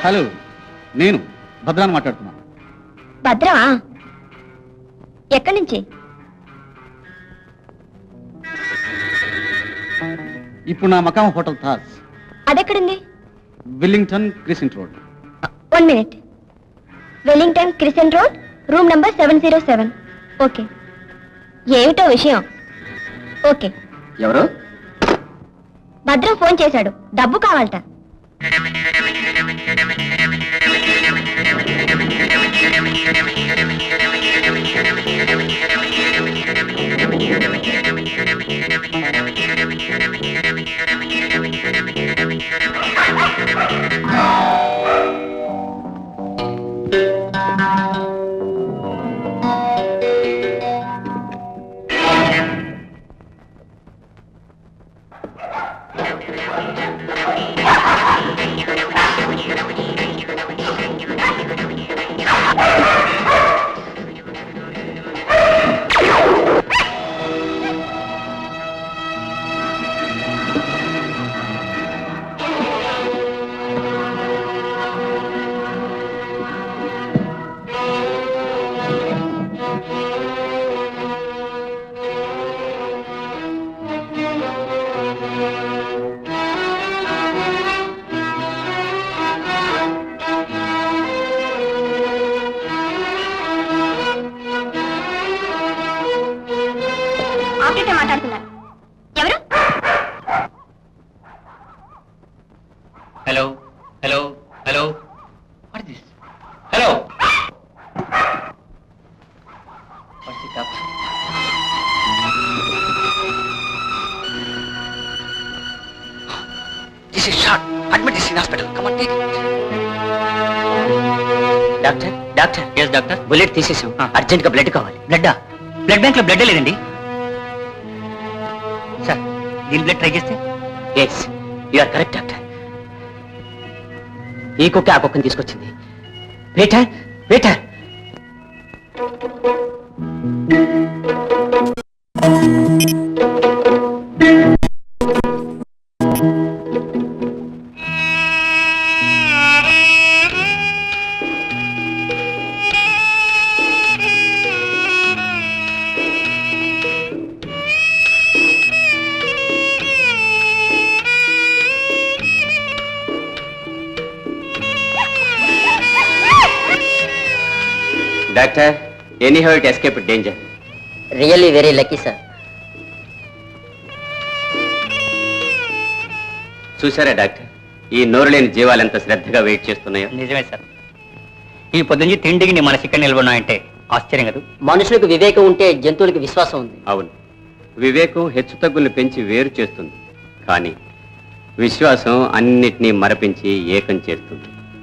Hello, నేను భద్రాన్ని మాట్లాడుతున్నాను. భద్రమా? ఎక్కడి నుంచి? ఇప్పుడు నా మకాం హోటల్ తాజ్. అదెక్కడుంది? Wellington Crescent Road. 1 minute. Wellington Crescent Road, room number 707. Okay. ఏమిటో విషయం? ఓకే. ఎవరు? భద్రం ఫోన్ చేశాడు, డబ్బు కావాలట. మాట్లాడుతున్నారు. ఎవరు? Hello hello hello, what is this? Hello, what's it up? This is short. Admit this in hospital. Come on, take it. Doctor, doctor. yes doctor. Bullet తీసేసాం, అర్జెంట్ గా బ్లడ్ కావాలి. బ్లడ్? బ్లడ్ బ్యాంక్ లో blood లేదండి sir. దీని blood try చేస్తే? Yes, you are correct doctor. ఈ కుక్క ఆ కుక్కని తీసుకొచ్చింది. Waiter, waiter. Doctor, anyhow it escape danger. Really very lucky sir. చూసారా డాక్టర్, ఈ నోరు లేని జీవాలు ఎంత శ్రద్ధగా వెయిట్ చేస్తున్నాయో. నిజమే సార్. ఈ పొద్దుంచి తిండికి నీ మనసు ఇక్కడ నిలబడినాయంటే ఆశ్చర్యం కదా. మనుషులకు వివేకం ఉంటే జంతువులకు విశ్వాసం ఉంది. అవును, వివేకం హెచ్చుతగ్గుల్ని పెంచి వేరు చేస్తుంది, కానీ విశ్వాసం అన్నిటినీ మరపించి ఏకం చేస్తుంది.